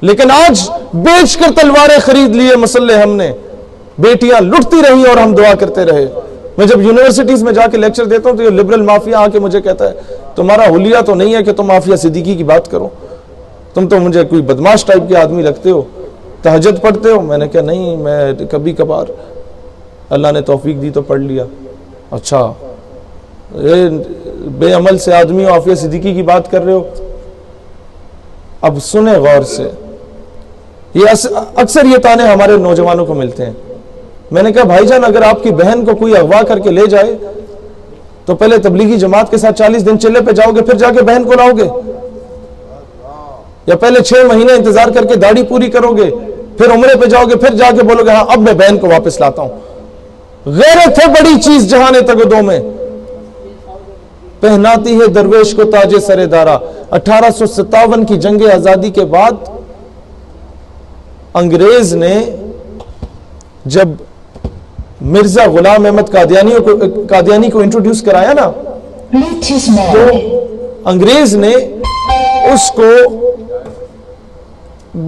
لیکن آج بیچ کر تلواریں خرید لیے مسلح ہم نے، بیٹیاں لٹتی رہی اور ہم دعا کرتے رہے۔ میں جب یونیورسٹیز میں جا کے لیکچر دیتا ہوں تو یہ لبرل مافیا آ کے مجھے کہتا ہے تمہارا حلیہ تو نہیں ہے کہ تم مافیا صدیقی کی بات کرو، تم تو مجھے کوئی بدماش ٹائپ کے آدمی لگتے ہو، تہجد پڑھتے ہو؟ میں نے کہا نہیں، میں کبھی کبھار اللہ نے توفیق دی تو پڑھ لیا۔ اچھا، بے عمل سے آدمی عافیہ صدیقی کی بات کر رہے ہو؟ اب سنیں غور سے، یہ اکثر یہ تانے ہمارے نوجوانوں کو ملتے ہیں۔ میں نے کہا بھائی جان، اگر آپ کی بہن کو کوئی اغوا کر کے لے جائے تو پہلے تبلیغی جماعت کے ساتھ 40 دن چلے پہ جاؤ گے، پھر جا کے بہن کو لاؤ گے؟ یا پہلے 6 مہینے انتظار کر کے داڑھی پوری کرو گے، پھر عمرے پہ جاؤ گے، پھر جا کے بولو گے ہاں اب میں بہن کو واپس لاتا ہوں؟ غیرت ہے بڑی چیز جہان تگدوں میں، پہناتی ہے درویش کو تاج سر دارا۔ 1857 کی جنگ آزادی کے بعد انگریز نے جب مرزا غلام احمد قادیانی کو انٹروڈیوس کرایا نا، تو انگریز نے اس کو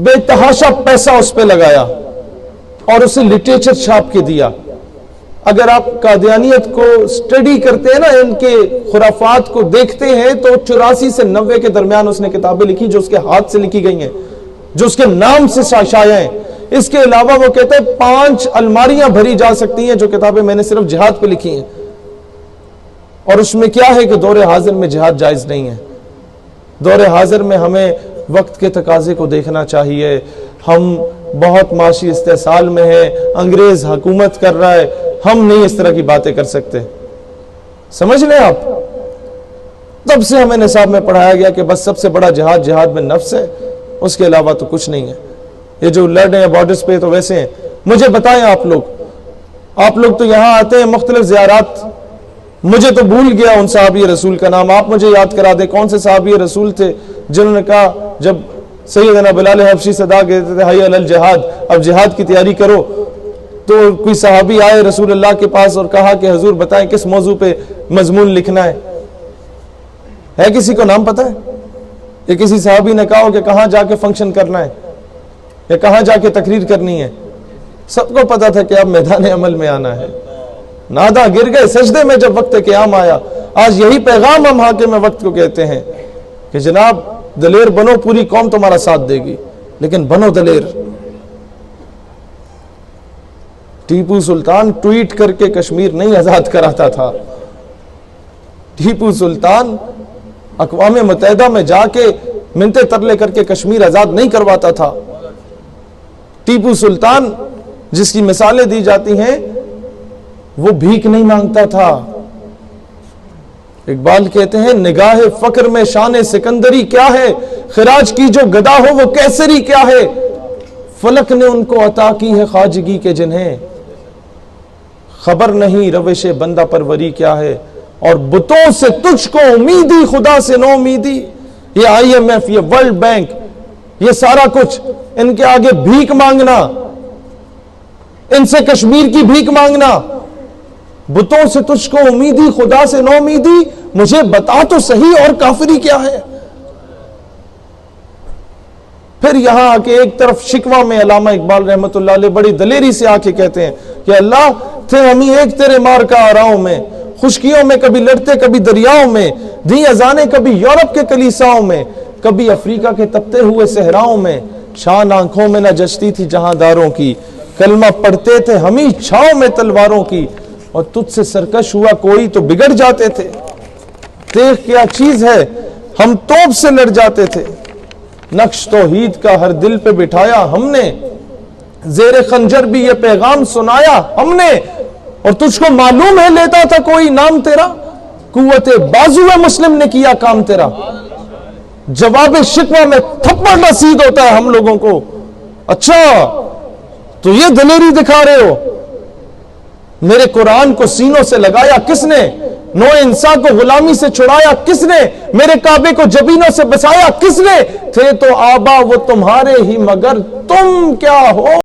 بے تحاشا پیسہ اس پہ لگایا اور اسے لٹریچر چھاپ کے دیا۔ اگر آپ قادیانیت کو سٹڈی کرتے ہیں نا، ان کے خرافات کو دیکھتے ہیں، تو 84 سے 90 کے درمیان اس نے کتابیں لکھی جو اس کے ہاتھ سے لکھی گئی ہیں، جو اس کے نام سے شائع ہیں۔ اس کے علاوہ وہ کہتے ہیں 5 الماریاں بھری جا سکتی ہیں جو کتابیں میں نے صرف جہاد پہ لکھی ہیں، اور اس میں کیا ہے کہ دور حاضر میں جہاد جائز نہیں ہے۔ دور حاضر میں ہمیں وقت کے تقاضے کو دیکھنا چاہیے۔ ہم بہت معاشی استحصال میں ہیں، انگریز حکومت کر رہا ہے، ہم نہیں اس طرح کی باتیں کر سکتے۔ سمجھ لیں آپ، تب سے ہمیں نصاب میں پڑھایا گیا کہ بس سب سے بڑا جہاد میں نفس ہے، اس کے علاوہ تو کچھ نہیں ہے۔ یہ جو لڑ رہے ہیں بارڈرز پہ تو ویسے ہیں۔ مجھے بتائیں آپ لوگ تو یہاں آتے ہیں مختلف زیارات، مجھے تو بھول گیا ان صحابی رسول کا نام، آپ مجھے یاد کرا دیں کون سے صحابی رسول تھے جنہوں نے کہا جب سیدنا بلال حبشی صدا کہتے تھے حی علی الجہاد، اب جہاد کی تیاری کرو، تو کوئی صحابی آئے رسول اللہ کے پاس اور کہا کہ حضور بتائیں کس موضوع پہ مضمون لکھنا ہے کسی کو نام پتہ ہے؟ یا کسی صحابی نے کہا ہو کہ کہاں جا کے فنکشن کرنا ہے یا کہاں جا کے تقریر کرنی ہے؟ سب کو پتا تھا کہ اب میدان عمل میں آنا ہے۔ نادا گر گئے سجدے میں جب وقت قیام آیا۔ آج یہی پیغام ہم حاکم وقت کو کہتے ہیں کہ جناب دلیر بنو، پوری قوم تمہارا ساتھ دے گی، لیکن بنو دلیر۔ ٹیپو سلطان ٹویٹ کر کے کشمیر نہیں آزاد کراتا تھا، ٹیپو سلطان اقوام متحدہ میں جا کے منتے ترلے کر کے کشمیر آزاد نہیں کرواتا تھا۔ ٹیپو سلطان جس کی مثالیں دی جاتی ہیں وہ بھیک نہیں مانگتا تھا۔ اقبال کہتے ہیں نگاہ فقر میں شان سکندری کیا ہے، خراج کی جو گدا ہو وہ کیسری کیا ہے، فلک نے ان کو عطا کی ہے خواجگی کے جنہیں خبر نہیں روش بندہ پروری کیا ہے، اور بتوں سے تجھ کو امیدی خدا سے نو امیدی۔ یہ IMF، یہ ورلڈ بینک، یہ سارا کچھ ان کے آگے بھیک مانگنا، ان سے کشمیر کی بھیک مانگنا۔ بتوں سے تجھ کو امیدی خدا سے نو امیدی، مجھے بتا تو صحیح اور کافری کیا ہے۔ پھر یہاں آ کے ایک طرف شکوہ میں علامہ اقبال رحمت اللہ علیہ بڑی دلیری سے آ کے کہتے ہیں کہ اللہ تھے ہمیں ایک تیرے مار کا آراؤں میں، خشکیوں میں کبھی لڑتے کبھی دریاؤں میں، دی اذانیں کبھی یورپ کے کلیساؤں میں، کبھی افریقہ کے تپتے ہوئے صحراؤں میں، شان آنکھوں میں نہ جچتی تھی جہاں داروں کی، کلمہ پڑھتے تھے ہمیں چھاؤں میں تلواروں کی، اور تجھ سے سرکش ہوا کوئی تو بگڑ جاتے تھے۔ دیکھ کیا چیز ہے، ہم توپ سے لڑ جاتے تھے، نقش توحید کا ہر دل پہ بٹھایا ہم نے، زیر خنجر بھی یہ پیغام سنایا ہم نے، اور تجھ کو معلوم ہے لیتا تھا کوئی نام تیرا، قوت بازو مسلم نے کیا کام تیرا۔ جواب شکوہ میں تھپڑ رسید ہوتا ہے ہم لوگوں کو۔ اچھا تو یہ دلیری دکھا رہے ہو، میرے قرآن کو سینوں سے لگایا کس نے، نو انسان کو غلامی سے چھڑایا کس نے، میرے کعبے کو جبینوں سے بسایا کس نے، تھے تو آبا وہ تمہارے ہی مگر تم کیا ہو۔